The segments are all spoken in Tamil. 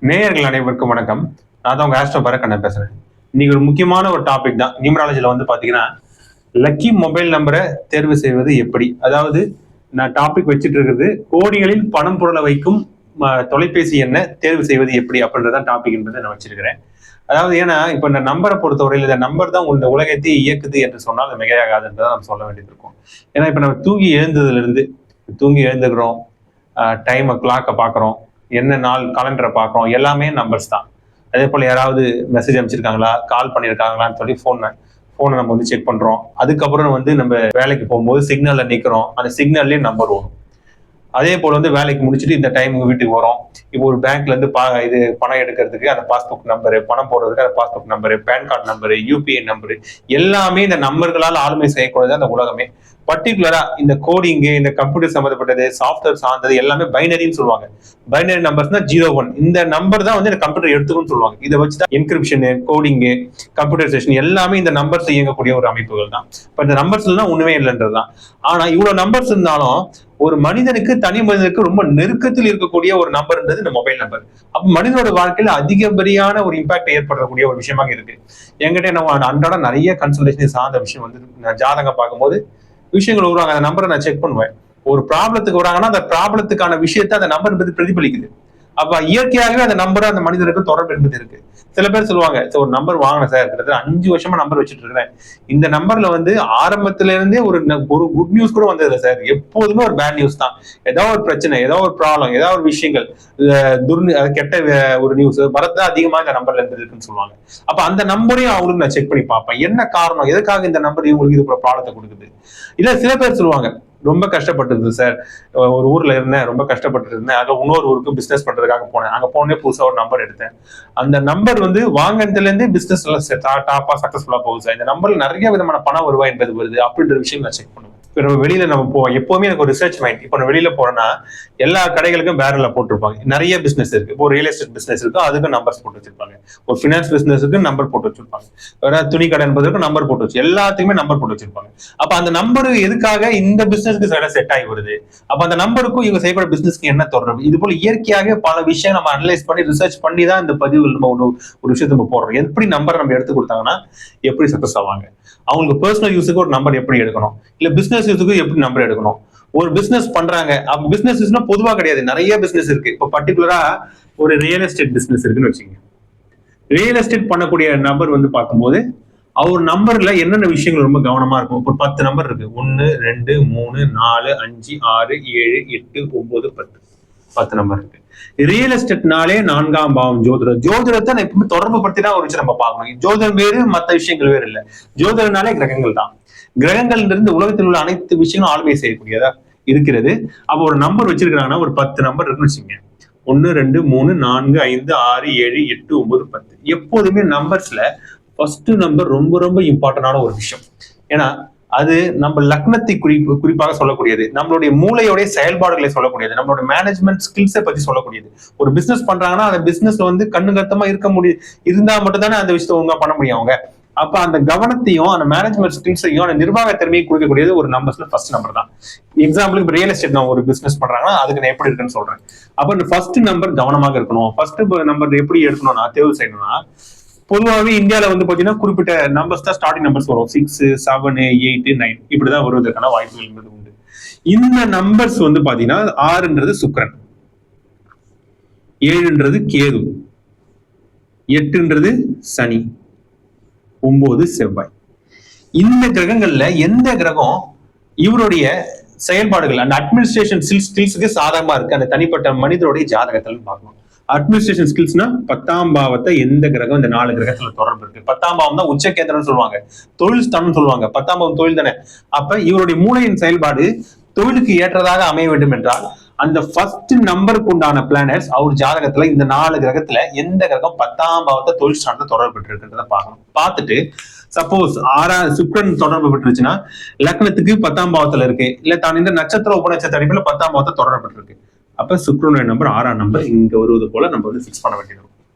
நேயர்கள் அனைவருக்கும் வணக்கம். நான் தான் உங்க ஆஸ்ட்ரோ பரக்கண்ணன் பேசுறேன். இன்னைக்கு ஒரு முக்கியமான ஒரு டாபிக் தான். நியூமராலஜில வந்து பாத்தீங்கன்னா, லக்கி மொபைல் நம்பரை தேர்வு செய்வது எப்படி? அதாவது நான் டாபிக் வச்சுட்டு இருக்கிறது, கோடிகளில் பணம் புரள வைக்கும் தொலைபேசி எண்ணை தேர்வு செய்வது எப்படி அப்படின்றதான் டாபிக் என்பதை நான் வச்சிருக்கிறேன். அதாவது ஏன்னா, இப்ப இந்த நம்பரை பொறுத்தவரையில் இந்த நம்பர் தான் இந்த உலகத்தையே இயக்குது என்று சொன்னால் அது மிகையாகாதுன்றதை நம்ம சொல்ல வேண்டியது இருக்கும். ஏன்னா இப்ப நம்ம தூங்கி எழுந்துக்கிறோம், டைம் கிளாக்கை பார்க்குறோம், என்ன நாள் காலண்டரை பார்க்குறோம், எல்லாமே நம்பர்ஸ் தான். அதே போல் யாராவது மெசேஜ் அனுப்பிச்சிருக்காங்களா, கால் பண்ணியிருக்காங்களான்னு சொல்லி ஃபோனை நம்ம வந்து செக் பண்ணுறோம். அதுக்கப்புறம் வந்து நம்ம வேலைக்கு போகும்போது சிக்னலில் நிற்கிறோம், அந்த சிக்னல்லேயே நம்பர் வரும். அதே போல் வந்து வேலைக்கு முடிச்சுட்டு இந்த டைமுக்கு வீட்டுக்கு வரோம். இப்போ ஒரு பேங்க்ல இருந்து இது பணம் எடுக்கிறதுக்கு அந்த பாஸ்புக் நம்பரு, பணம் போடுறதுக்கு அந்த passbook number, PAN card number, UPI number, எல்லாமே இந்த நம்பர்களால் ஆளுமை செய்யக்கூடியது அந்த உலகமே. பர்டிகுலரா இந்த கோடிங்கு, இந்த கம்ப்யூட்டர் சம்பந்தப்பட்டது, சாஃப்ட்வேர் சார்ந்தது எல்லாமே பைனரின்னு சொல்லுவாங்க. பைனரி நம்பர்ஸ்னா 0 1. இந்த நம்பர் தான் வந்து கம்ப்யூட்டர் எடுத்துக்கும்னு சொல்லுவாங்க. இதை வச்சுதான் என்கிரிப்ஷனு, கோடிங்கு, கம்ப்யூட்டரைசேஷன் எல்லாமே இந்த நம்பர்ஸ் இயங்கக்கூடிய ஒரு அமைப்புகள் தான். இப்ப இந்த நம்பர்ஸ் எல்லாம் ஒண்ணுமே இல்லைன்றதுதான். ஆனா இவ்வளவு நம்பர்ஸ் இருந்தாலும் ஒரு மனிதனுக்கு, தனி மனிதனுக்கு ரொம்ப நெருக்கத்தில் இருக்கக்கூடிய ஒரு நம்பர்ன்றது இந்த மொபைல் நம்பர். அப்ப மனிதனோட வாழ்க்கையில அதிகப்படியான ஒரு இம்பாக்ட் ஏற்படக்கூடிய ஒரு விஷயமாக இருக்கு. என்கிட்ட நம்ம அன்றாட நிறைய கன்சல்டேஷன் சார்ந்த விஷயம் வந்து நான் ஜாதகம் பார்க்கும்போது விஷயங்கள் வருவாங்க. அந்த நம்பரை நான் செக் பண்ணுவேன். ஒரு ப்ராப்ளத்துக்கு வராங்கன்னா அந்த ப்ராப்ளத்துக்கான விஷயத்தை அந்த நம்பர் பிரதிபலிக்குது. அப்ப இயற்கையாகவே அந்த நம்பர் அந்த மனிதனுக்கு தொடர்பு என்பது இருக்கு. சில பேர் சொல்லுவாங்க, ஒரு நம்பர் வாங்கினேன் சார், கிட்டத்தட்ட 5 வருஷமா நம்பர் வச்சுட்டு இருக்கிறேன், இந்த நம்பர்ல வந்து ஆரம்பத்துல இருந்தே ஒரு குட் நியூஸ் கூட வந்ததில்லை சார், எப்போதுமே ஒரு பேட் நியூஸ் தான். ஏதாவது ஒரு பிரச்சனை, ஏதாவது ஒரு ப்ராப்ளம், ஏதாவது ஒரு விஷயங்கள், கெட்ட ஒரு நியூஸ் வரதான் அதிகமா இந்த நம்பர்ல இருந்து இருக்குன்னு சொல்லுவாங்க. அப்ப அந்த நம்பரையும் அவங்களுக்கு நான் செக் பண்ணி பார்ப்பேன், என்ன காரணம், எதுக்காக இந்த நம்பர் இவங்களுக்கு இது ப்ராப்ளத்தை கொடுக்குது. இல்ல சில பேர் சொல்லுவாங்க, ரொம்ப கஷ்டப்பட்டது சார், ஒரு ஊர்ல இருந்தேன், ரொம்ப கஷ்டப்பட்டு இருந்தேன், அங்க இன்னொரு ஊருக்கு பிசினஸ் பண்றதுக்காக போனேன், அங்க போனே புதுசா ஒரு நம்பர் எடுத்தேன், அந்த நம்பர் வந்து வாங்கினதுல இருந்தே பிசினஸ் டாப்பா சக்சஸ்ஃபுல்லா போகுது சார், இந்த நம்பர்ல நிறைய விதமான பணம் வருவாய் என்பது வருது அப்படின்ற விஷயம் நான் செக் பண்ணுவேன். நம்ம வெளியில நம்ம போவோம், எப்பவுமே எனக்கு ஒரு ரிசர்ச் மைண்ட். இப்போ நான் வெளியில போறேன்னா எல்லா கடைகளுக்கும் பேரல்ல போட்டிருப்பாங்க. நிறைய பிசினஸ் இருக்கு. இப்போ ரியல் எஸ்டேட் பிசினஸ் இருக்கு, அதுக்கு நம்பர்ஸ் போட்டு வச்சிருப்பாங்க. ஒரு பினான்ஸ் பிசினஸுக்கு நம்பர் போட்டு வச்சிருப்பாங்க. வேற துணி கடை என்பதற்கு நம்பர் போட்டு வச்சு, எல்லாத்துக்குமே நம்பர் போட்டு வச்சிருப்பாங்க. அப்ப அந்த நம்பர் எதுக்காக இந்த பிசினஸ்க்கு செட் ஆகி வருது, அப்ப அந்த நம்பருக்கும் இவங்க செய்யக்கூடிய பிசினஸ்க்கு என்ன தொடர்பு, இது போல இயற்கையாக பல விஷயம் நம்ம அனலைஸ் பண்ணி ரிசர்ச் பண்ணி தான் இந்த பதிவுகள் நம்ம ஒரு விஷயத்தை நம்ம போடுறோம். எப்படி நம்பர் நம்ம எடுத்து கொடுத்தாங்கன்னா எப்படி சக்சஸ் ஆவாங்க, அவங்களுக்கு பர்சனல் யூஸுக்கு ஒரு நம்பர் எப்படி எடுக்கணும், இல்ல பிசினஸ் யூஸுக்கு எப்படி நம்பர் எடுக்கணும். ஒரு பிசினஸ் பண்றாங்க, அப்ப பிசினஸ் பொதுவா கிடையாது, நிறைய பிசினஸ் இருக்கு. இப்ப பர்டிகுலரா ஒரு ரியல் எஸ்டேட் பிசினஸ் இருக்குன்னு வச்சுக்கோங்க. ரியல் எஸ்டேட் பண்ணக்கூடிய நபர் வந்து பார்க்கும்போது அவர் நம்பர்ல என்னென்ன விஷயங்கள் ரொம்ப கவனமா இருக்கும். இப்போ 10 நம்பர் இருக்கு, 1 2 3 4 5 6 7 8 9 10, 10 நம்பர் இருக்கு. ரியல் எஸ்டேட்னாலே 4ஆம் பாவம் ஜோதிடத்தை நான் எப்பவுமே தொடர்பு படுத்தி தான் ஒரு விஷயம் நம்ம பார்க்கணும். ஜோதிடம் வேறு, மற்ற விஷயங்கள் வேறு இல்லை. ஜோதிடனாலே கிரகங்கள் தான். கிரகங்கள் இருந்து உலகத்தில் உள்ள அனைத்து விஷயங்களும் ஆளுமை செய்யக்கூடியதா இருக்கிறது. அப்போ ஒரு நம்பர் வச்சிருக்கிறாங்கன்னா ஒரு 10 நம்பர் இருக்குன்னு வச்சுங்க, 1 2 3 4 5 6 7 8 9 10. எப்போதுமே நம்பர்ஸ்ல ஃபர்ஸ்ட் நம்பர் ரொம்ப ரொம்ப இம்பார்ட்டன்டான ஒரு விஷயம். ஏன்னா அது நம்ம லக்னத்தை குறிப்பாக சொல்லக்கூடியது, நம்மளுடைய மூளையோடைய செயல்பாடுகளை சொல்லக்கூடியது, நம்மளோட மேனேஜ்மெண்ட் ஸ்கில்ஸை பத்தி சொல்லக்கூடியது. ஒரு பிசினஸ் பண்றாங்கன்னா அந்த பிசினஸ்ல வந்து கண்ணு கருத்தமா இருக்க முடியும், இருந்தா மட்டும் தானே அந்த விஷயத்தை ஒழுங்கா பண்ண முடியும் அவங்க. அப்ப அந்த கவனத்தையும் அந்த மேனேஜ்மெண்ட் ஸ்கில்ஸையும் அந்த நிர்வாக திறமையை கொடுக்கக்கூடியது ஒரு நம்பர்ஸ்ல ஃபர்ஸ்ட் நம்பர் தான். எக்ஸாம்பிளுக்கு ரியல் எஸ்டேட் நான் ஒரு பிசினஸ் பண்றாங்கன்னா அதுக்கு நான் எப்படி இருக்குன்னு சொல்றேன். அப்ப இந்த ஃபர்ஸ்ட் நம்பர் கவனமாக இருக்கணும். ஃபர்ஸ்ட் நம்பர் எப்படி எடுக்கணும்னா தேர்வு செய்யணும்னா, பொதுவாகவே இந்தியாவில வந்து பாத்தீங்கன்னா குறிப்பிட்ட நம்பர்ஸ் தான் ஸ்டார்டிங் நம்பர்ஸ் வரும். 6 7 8 9 இப்படிதான் வருவதற்கான வாய்ப்புகள் என்பது உண்டு. இந்த நம்பர்ஸ் வந்து பாத்தீங்கன்னா 6ன்றது சுக்கிரன், 7ன்றது கேது, 8ன்றது சனி, 9 செவ்வாய். இந்த கிரகங்கள்ல எந்த கிரகம் இவருடைய செயல்பாடுகள் அந்த அட்மினிஸ்ட்ரேஷன் ஸ்கில்ஸுக்கு சாதகமா இருக்கு அந்த தனிப்பட்ட மனிதனுடைய ஜாதகத்துல பார்க்கணும். அட்மினிஸ்ட்ரேஷன் ஸ்கில்ஸ்னா 10ஆம் பாவத்தை எந்த கிரகம் இந்த 4 கிரகத்துல தொடர்பு இருக்கு. 10ஆம் பாவம் தான் உச்ச கேந்திரம்னு சொல்லுவாங்க, தொழில் ஸ்தானம் சொல்லுவாங்க. 10ஆம் பாவம் தொழில் தானே. அப்ப இவருடைய மூளையின் செயல்பாடு தொழிலுக்கு ஏற்றதாக அமைய வேண்டும் என்றால் அந்த ஃபர்ஸ்ட் நம்பருக்கு உண்டான பிளானட்ஸ் அவர் ஜாதகத்துல இந்த 4 கிரகத்துல எந்த கிரகம் 10ஆம் பாவத்தை தொழில் ஸ்தானத்தை தொடர்பு பெற்று இருக்கிறத பார்க்கணும். பார்த்துட்டு சப்போஸ் சுக்கிரன் தொடர்பு பெற்றுச்சுன்னா லக்னத்துக்கு 10ஆம் பாவத்துல இருக்கு, இல்ல தான் இந்த நட்சத்திர உபநட்சத்திர அடிப்படையில 10ஆம் பாவத்தை தொடர்பு பெற்றிருக்கு. அப்ப சுக்கிரனுடைய நம்பர் 6ஆம் நம்பர் இங்க வருவது போல நம்ம வந்து ஃபிக்ஸ் பண்ண வேண்டியது.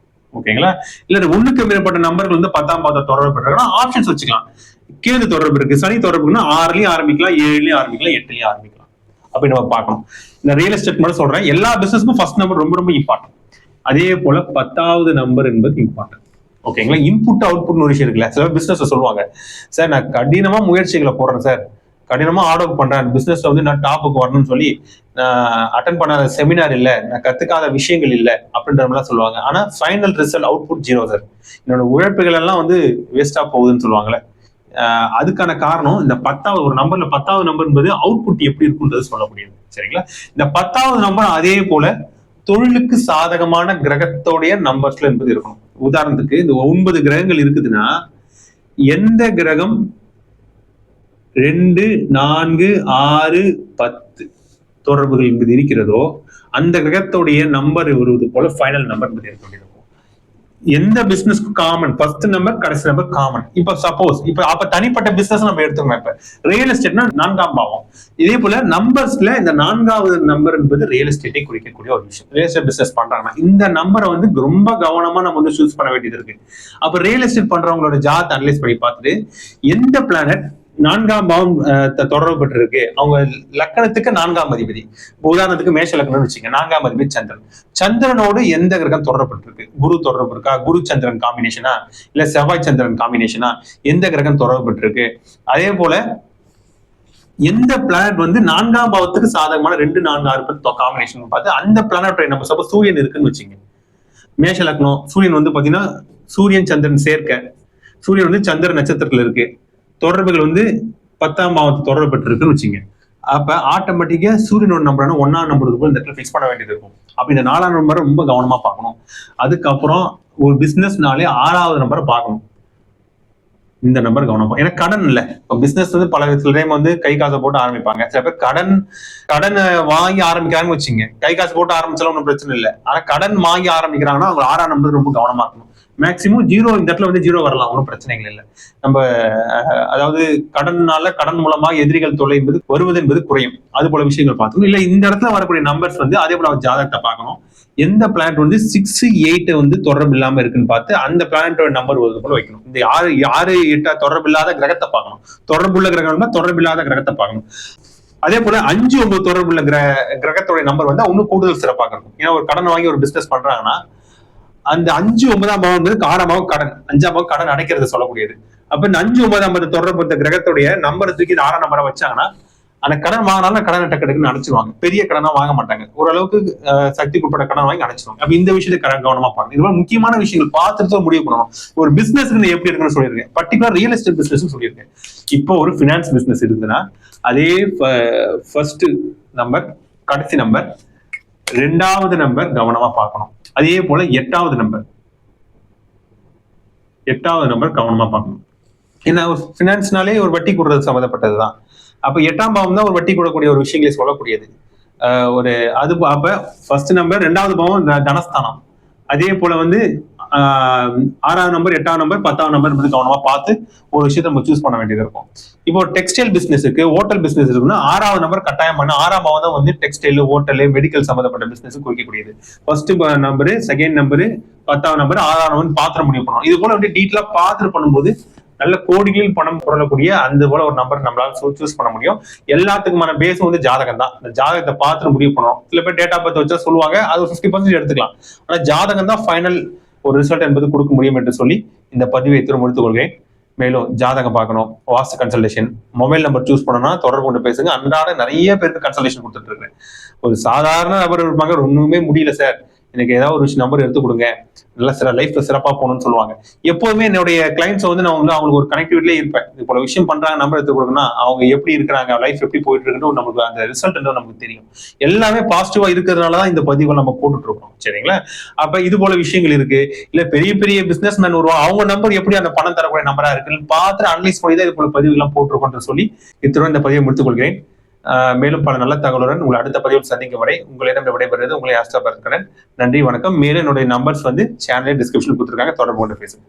ஓகேங்களா? இல்ல ஒண்ணுக்கு மேற்பட்ட நம்பர்கள் வந்து 10ஆம் பாவத்தை தொடர்பு பெற்றாங்கன்னா ஆப்ஷன்ஸ் வச்சுக்கலாம். கேது தொடர்பு இருக்கு, சனி தொடர்புன்னா 6லயும் ஆரம்பிக்கலாம், 7லயும் ஆரம்பிக்கலாம், 8லயும் ஆரம்பிக்கலாம். அப்படி நம்ம பார்க்கணும். இந்த ரியல் எஸ்டேட் மட்டும் சொல்றேன், எல்லா பிசினஸ்க்கும் ஃபர்ஸ்ட் நம்பர் ரொம்ப ரொம்ப இம்பார்ட்டன்ட். அதே போல 10வது நம்பர் என்பது இம்பார்ட்டன்ட். ஓகேங்களா? இன்புட் அவுட்புட்னு ஒரு விஷயம் இருக்குல்ல. சில பிசினஸ் சொல்லுவாங்க, சார் நான் கடினமா முயற்சிகளை போடுறேன் சார், கடினமா ஹார்ட் ஒர்க் பண்றேன், பிசினஸ்ல வந்து நான் டாப்புக்கு வரணும்னு சொல்லி நான் அட்டன் பண்ணாத செமினார் இல்ல, நான் கத்துக்காத விஷயங்கள் இல்ல அப்படின்ற மாதிரிலாம் சொல்லுவாங்க. ஆனா ஃபைனல் ரிசல்ட் அவுட்புட் 0 சார். என்னோட உழைப்புகள் எல்லாம் வந்து வேஸ்டா போகுதுன்னு சொல்லுவாங்கல்ல. அதுக்கான காரணம் இந்த 10வது ஒரு நம்பர்ல 10வது நம்பர் என்பது அவுட்புட் எப்படி இருக்குன்றது சொல்ல முடியாது. சரிங்களா? இந்த 10வது நம்பர் அதே போல தொழிலுக்கு சாதகமான கிரகத்தோடைய நம்பர்ஸ்ல என்பது இருக்கணும். உதாரணத்துக்கு இந்த 9 கிரகங்கள் இருக்குதுன்னா எந்த கிரகம் 2, 4, 6, 10 தொடர்புகள் என்பது இருக்கிறதோ அந்த கிரகத்துடைய நம்பர் வருவது போல ஃபைனல் நம்பர் என்பது இருக்க வேண்டியிருக்கும். எந்த பிசினஸ்க்கு காமன் ஃபர்ஸ்ட் நம்பர் கடைசி நம்பர் காமன். இப்ப சப்போஸ் இப்ப அப்ப தனிப்பட்ட பிசினஸ் நம்ம எடுத்துக்கோங்க. இப்ப ரியல் எஸ்டேட்னா 4ஆம் பாவம். இதே போல நம்பர்ஸ்ல இந்த 4வது நம்பர் என்பது ரியல் எஸ்டேட்டை குறிக்கக்கூடிய ஒரு விஷயம். ரியல் எஸ்டேட் பிசினஸ் பண்றாங்கன்னா இந்த நம்பரை வந்து ரொம்ப கவனமா நம்ம வந்து சூஸ் பண்ண வேண்டியது இருக்கு. அப்ப ரியல் எஸ்டேட் பண்றவங்களோட ஜாத் அனலைஸ் பண்ணி பார்த்துட்டு எந்த பிளானட் 4ஆம் பாவம் தொடர்பு பெற்றிருக்கு, அவங்க லக்கணத்துக்கு 4ஆம் அதிபதி. உதாரணத்துக்கு மேஷ லக்னம்னு வச்சுங்க, 4ஆம் அதிபதி சந்திரன். சந்திரனோடு எந்த கிரகம் தொடர்பு குரு தொடர்பு இருக்கா, குரு சந்திரன் காம்பினேஷனா, இல்ல செவ்வாய் சந்திரன் காம்பினேஷனா, எந்த கிரகம் தொடர்பு. அதே போல எந்த பிளானட் வந்து 4ஆம் பாவத்துக்கு சாதகமான 2, 4, 6 காம்பினேஷன் பார்த்து அந்த பிளானட் நம்ம சப்போஸ் சூரியன் இருக்குன்னு வச்சுங்க, மேஷ லக்னம் சூரியன் வந்து பாத்தீங்கன்னா சூரியன் சந்திரன் சேர்க்க, சூரியன் வந்து சந்திர நட்சத்திரத்துல இருக்கு, தொடர்புகள் வந்து 10ஆம் பாவத்து தொடர்பு பெற்றிருக்குன்னு வச்சுங்க. அப்ப ஆட்டோமேட்டிக்கா சூரியனோட நம்பர் 1ஆம் நம்பர் இந்த இடத்துல பிக்ஸ் பண்ண வேண்டியது இருக்கும். அப்ப இந்த 4ஆம் நம்பரை ரொம்ப கவனமா பார்க்கணும். அதுக்கப்புறம் ஒரு பிசினஸ்னாலே 6வது நம்பரை பார்க்கணும். இந்த நம்பர் கவனம். ஏன்னா கடன் இல்ல. இப்போ பிசினஸ் வந்து பல சில டைம் வந்து கை காசை போட்டு ஆரம்பிப்பாங்க. சில பேர் கடனை வாங்கி ஆரம்பிக்கிறாங்கன்னு வச்சுங்க, கை காசு போட்டு ஆரம்பிச்சாலும் ஒன்றும் பிரச்சனை இல்லை. ஆனா கடன் வாங்கி ஆரம்பிக்கிறாங்கன்னா அவங்க 6ஆம் நம்பர் ரொம்ப கவனமா இருக்கணும். மேக்சிமம் 0 இந்த இடத்துல வந்து 0 வரலாம், ஒன்றும் பிரச்சனைகள் இல்லை. நம்ம அதாவது கடன் மூலமாக எதிரிகள் தொல்லை என்பது வருவது என்பது குறையும். அது போல விஷயங்கள் பார்க்கணும். இல்ல இந்த இடத்துல வரக்கூடிய நம்பர்ஸ் வந்து அதே போல ஜாதகத்தை பார்க்கணும். எந்த பிளானட் வந்து 6, 8 வந்து தொடர்பு இல்லாம இருக்குன்னு பார்த்து அந்த பிளானட்டோட நம்பர் வருது போல வைக்கணும். இந்த 6, 8 தொடர்பு இல்லாத கிரகத்தை பார்க்கணும். தொடர்புள்ள கிரகம்னா தொடர்பு இல்லாத கிரகத்தை பார்க்கணும். அதே போல 5, 9 தொடர்புள்ள கிரகத்தோட நம்பர் வந்து இன்னும் கூடுதல் சிறப்பாக இருக்கும். ஏன்னா ஒரு கடன் வாங்கி ஒரு பிசினஸ் பண்றாங்கன்னா அந்த 5, 9ஆம் பாவம் வந்து 6ஆம் பாவம் கடன், 5ஆம் பாவம் கடன் அடைக்கிறது சொல்லக்கூடியது. அப்ப இந்த 5, 9ஆம் தொடர்பு கிரகத்துடைய நம்பரை தூக்கி 6ஆம் நம்பரை வச்சாங்கன்னா அந்த கடன் வாங்கினாலும் கடனை டக்குன்னு அடைச்சிருவாங்க. பெரிய கடனா வாங்க மாட்டாங்க. ஓரளவுக்கு சக்திக்கு உட்பட்ட கடன் வாங்கி அடைச்சிருவாங்க. அப்ப இந்த விஷயத்தை கவனமா பாருங்க. இது மாதிரி முக்கியமான விஷயங்கள் பார்த்துட்டு முடிவு பண்ணணும். ஒரு பிசினஸ் எப்படி இருக்குன்னு சொல்லியிருக்கேன். பர்டிகுலர் ரியல் எஸ்டேட் பிசினஸ் சொல்லியிருக்கேன். இப்போ ஒரு பினான்ஸ் பிசினஸ் இருக்குதுன்னா அதே ஃபர்ஸ்ட் நம்பர், கடைசி நம்பர், 2வது நம்பர் கவனமா பார்க்கணும். அதே போல 8வது நம்பர் கவனமா பார்க்கணும். ஏன்னா ஒரு பினான்ஸ்னாலே ஒரு வட்டி கூடுறது சம்மந்தப்பட்டதுதான். அப்ப 8ஆம் பாவம் தான் ஒரு வட்டி கூடக்கூடிய ஒரு விஷயங்களை சொல்லக்கூடியது. ஒரு அது அப்ப ஃபர்ஸ்ட் நம்பர், 2வது பாவம் தனஸ்தானம். அதே போல வந்து 6ஆம் நம்பர், 8ஆம் நம்பர், 10ஆம் நம்பர் கவனமா பார்த்து ஒரு விஷயத்தை நம்ம சூஸ் பண்ண வேண்டியது இருக்கும். இப்போ டெக்ஸ்டைல் பிசினஸ் இருக்கு, ஹோட்டல் பிசினஸ் இருக்குன்னா 6வது நம்பர் கட்டாயம் பண்ண. 6ஆம் பாவம் தான் வந்து டெக்ஸ்டைல், ஹோட்டல், மெடிக்கல் சம்பந்தப்பட்ட பிசினஸ் குறிக்கக்கூடியது. ஃபர்ஸ்ட் நம்பரு, செகண்ட் நம்பரு, 10ஆம் நம்பர், 6ஆம் நம்பர் பாத்திரம் முடிவு பண்ணணும். இது போல வந்து டீட்டெயிலா பார்த்து பண்ணும்போது நல்ல கோடிகளில் பணம் புரளக்கூடிய அந்த போல ஒரு நம்பர் நம்மளால சூஸ் பண்ண முடியும். எல்லாத்துக்குமான பேஸும் வந்து ஜாதகம் தான். இந்த ஜாதகத்தை பார்த்து முடிவு பண்ணணும். சில பேர் டேட் ஆஃப் பர்த் வச்சா சொல்லுவாங்க, அது 50% எடுத்துக்கலாம். ஆனா ஜாதகம் தான் ஃபைனல் ஒரு ரிசல்ட் என்பது கொடுக்க முடியும் என்று சொல்லி இந்த பதிவை இத்துடன் முடித்துக் கொள்கிறேன். மேலும் ஜாதகம் பார்க்கணும், வாஸ்து கன்சல்டேஷன், மொபைல் நம்பர் சூஸ் பண்ணணும்னா தொடர்பு கொண்டு பேசுங்க. அன்றாட நிறைய பேருக்கு கன்சல்டேஷன் கொடுத்துட்டு இருக்கேன். ஒரு சாதாரண நபர் இருப்பாங்க, ஒண்ணுமே முடியல சார், எனக்கு ஏதாவது ஒரு நம்பர் எடுத்து கொடுங்க, நல்லா லைஃப்ல சிறப்பா போகணும்னு சொல்லுவாங்க. எப்போதுமே என்னுடைய கிளைண்ட்ஸ் வந்து நான் வந்து அவங்களுக்கு ஒரு கனெக்டிவிட்டிலே இருப்பேன். இது போல விஷயம் பண்றாங்க, நம்பர் எடுத்து கொடுக்கணும்னா அவங்க எப்படி இருக்கிறாங்க, லைஃப் எப்படி போயிட்டு இருக்குன்னு நமக்கு அந்த ரிசல்ட் நமக்கு தெரியும். எல்லாமே பாசிட்டிவா இருக்கிறதுனாலதான் இந்த பதிவுகள் நம்ம போட்டுட்டு இருக்கோம். சரிங்களா? அப்ப இது போல விஷயங்கள் இருக்கு. இல்ல பெரிய பெரிய பிசினஸ் மேன் வருவாங்க, அவங்க நம்பர் எப்படி அந்த பணம் தரக்கூடிய நம்பரா இருக்குன்னு பார்த்து அனலைஸ் பண்ணி தான் இது போல பதிவுகள் எல்லாம் போட்டிருக்கோம் சொல்லி இத்துடன் இந்த பதிவை முடித்துக் கொள்கிறேன். மேலும் பல நல்ல தகவலுடன் உங்களை அடுத்த பதிவில் சந்திக்கும் வரை உங்களிடம் விடைபெறுவது உங்களை ஆஸ்தா பார்க்கிறேன். நன்றி, வணக்கம். மேலும் என்னுடைய நம்பர்ஸ் வந்து சேனல் டிஸ்கிரிப்ஷன் கொடுத்துருக்காங்க, தொடர்பு கொண்டு பேசுங்க.